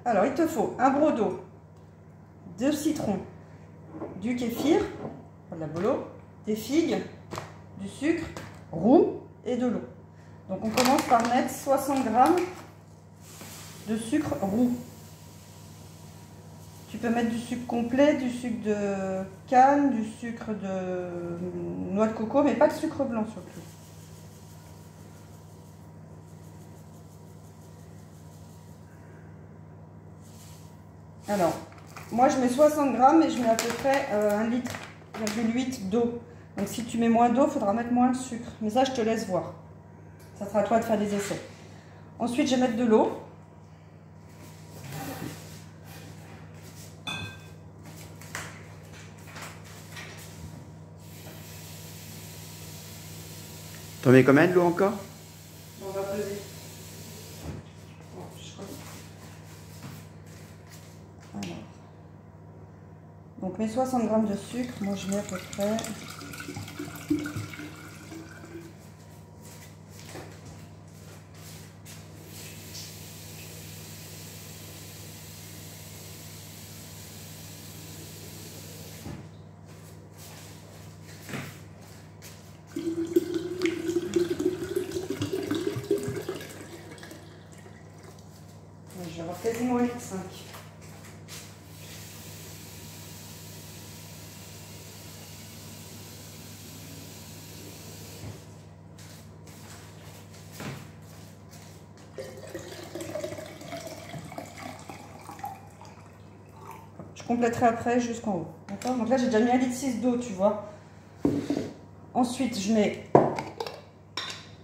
Alors, il te faut un broc d'eau, 2 citrons, du kéfir, de la bolo, des figues, du sucre roux et de l'eau. Donc, on commence par mettre 60 g de sucre roux. Tu peux mettre du sucre complet, du sucre de canne, du sucre de noix de coco, mais pas de sucre blanc surtout. Alors, moi je mets 60 grammes et je mets à peu près 1,8 litre d'eau. Donc si tu mets moins d'eau, il faudra mettre moins de sucre. Mais ça, je te laisse voir. Ça sera à toi de faire des essais. Ensuite, je vais mettre de l'eau. T'en mets combien de l'eau encore? On va peser. Bon, alors. Donc mes 60 grammes de sucre, moi je mets à peu près... Je vais avoir quasiment 1,5 litre. Je compléterai après jusqu'en haut. D'accord? Donc là, j'ai déjà mis 1,6 litre d'eau, tu vois. Ensuite, je mets,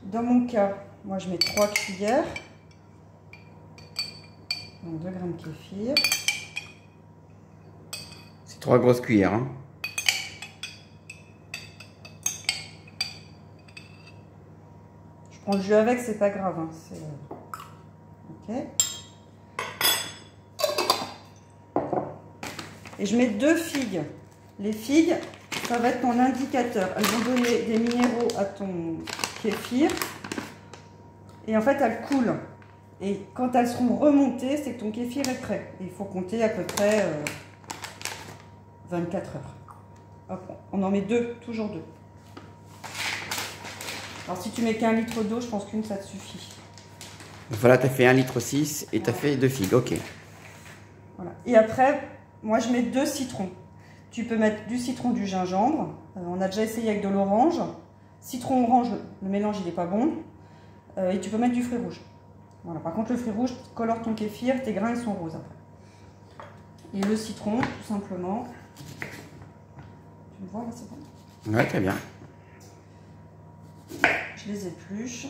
dans mon cas, moi je mets 3 cuillères. Donc 2 grammes de kéfir. C'est 3 grosses cuillères. Hein. Je prends le jus avec, c'est pas grave. Hein. Ok. Et je mets 2 figues. Les figues, ça va être ton indicateur. Elles vont donner des minéraux à ton kéfir. Et en fait, elles coulent. Et quand elles seront remontées, c'est que ton kéfir est prêt. Et il faut compter à peu près 24 heures. Hop, on en met 2, toujours 2. Alors si tu mets qu'1 litre d'eau, je pense qu'une ça te suffit. Voilà, tu as fait 1,6 litre et tu as fait 2 figues, ok. Voilà. Et après, moi je mets 2 citrons. Tu peux mettre du citron, du gingembre. On a déjà essayé avec de l'orange. Citron orange, le mélange il n'est pas bon. Et tu peux mettre du fruit rouge. Voilà. Par contre le fruit rouge colore ton kéfir, tes grains ils sont roses après. Et le citron, tout simplement. Tu me vois là, c'est bon? Ouais, très bien. Je les épluche.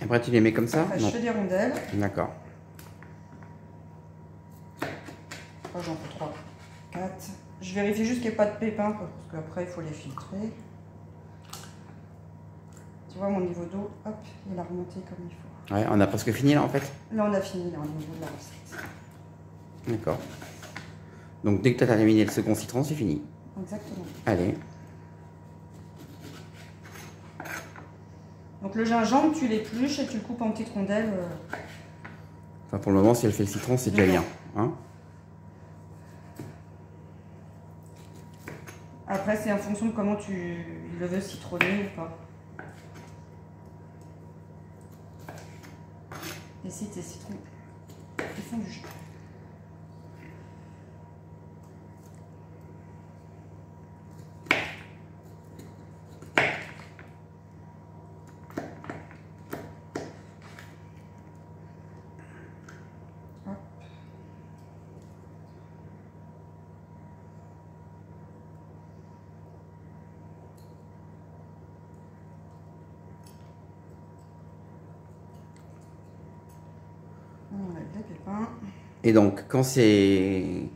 Après, tu les mets comme ça? Après, je fais des rondelles. D'accord. J'en fais 3, 4. Je vérifie juste qu'il n'y ait pas de pépins parce qu'après il faut les filtrer. Tu vois mon niveau d'eau, hop, il a remonté comme il faut. Ouais, on a presque fini là en fait? Là on a fini là, au niveau de la recette. D'accord. Donc dès que tu as terminé le second citron, c'est fini. Exactement. Allez. Donc le gingembre, tu l'épluches et tu le coupes en petites rondelles. Enfin pour le moment, si elle fait le citron, c'est déjà bien. Hein? Après c'est en fonction de comment tu le veux citronner ou pas. Et si tes citrons, ils font du jus. On enlève les pépins. Et donc, quand c'est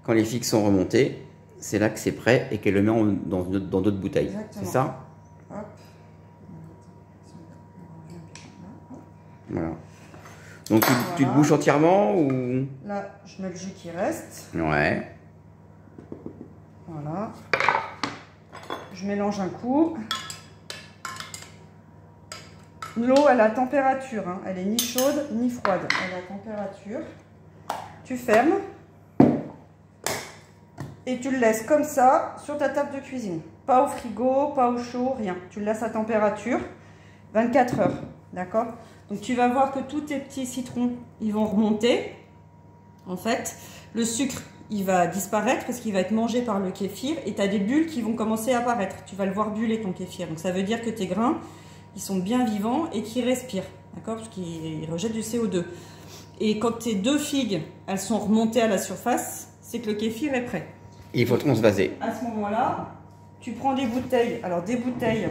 Quand les figues sont remontées, c'est là que c'est prêt et qu'elle le met dans d'autres bouteilles. C'est ça? Hop. Voilà. Donc tu le bouches entièrement ou... Là, je mets le jus qui reste. Ouais. Voilà. Je mélange un coup. L'eau, elle a température. Hein. Elle est ni chaude ni froide. Elle a température. Tu fermes. Et tu le laisses comme ça sur ta table de cuisine. Pas au frigo, pas au chaud, rien. Tu le laisses à température 24 heures. D'accord? Donc tu vas voir que tous tes petits citrons, ils vont remonter. En fait, le sucre, il va disparaître parce qu'il va être mangé par le kéfir. Et tu as des bulles qui vont commencer à apparaître. Tu vas le voir buller ton kéfir. Donc ça veut dire que tes grains, ils sont bien vivants et qu'ils respirent. D'accord? Parce qu'ils rejettent du CO2. Et quand tes 2 figues, elles sont remontées à la surface, c'est que le kéfir est prêt. Et il faut transvaser. À ce moment-là, tu prends des bouteilles, alors des bouteilles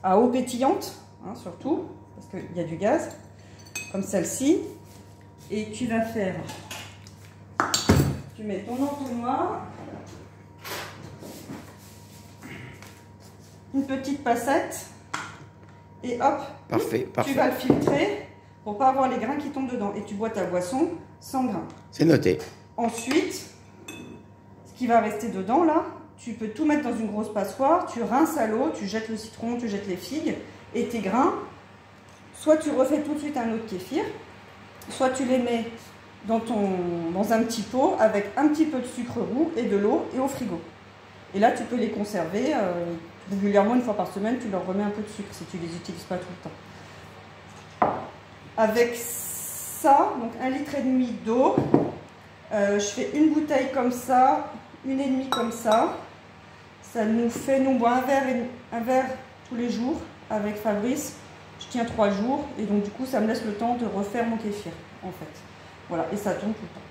à eau pétillante, hein, surtout, parce qu'il y a du gaz, comme celle-ci, et tu vas faire, tu mets ton entonnoir, une petite passette, et hop, parfait. Tu vas le filtrer pour pas avoir les grains qui tombent dedans, et tu bois ta boisson sans grains. C'est noté. Ensuite, ce qui va rester dedans, là, tu peux tout mettre dans une grosse passoire, tu rinces à l'eau, tu jettes le citron, tu jettes les figues, et tes grains, soit tu refais tout de suite un autre kéfir, soit tu les mets dans un petit pot avec un petit peu de sucre roux et de l'eau et au frigo. Et là, tu peux les conserver régulièrement, une fois par semaine, tu leur remets un peu de sucre si tu les utilises pas tout le temps. Avec ça, donc 1,5 litre d'eau, je fais une bouteille comme ça, 1,5 comme ça. Ça nous fait, nous, on boit un verre tous les jours avec Fabrice. Je tiens 3 jours et donc du coup, ça me laisse le temps de refaire mon kéfir, en fait. Voilà, et ça tombe tout le temps.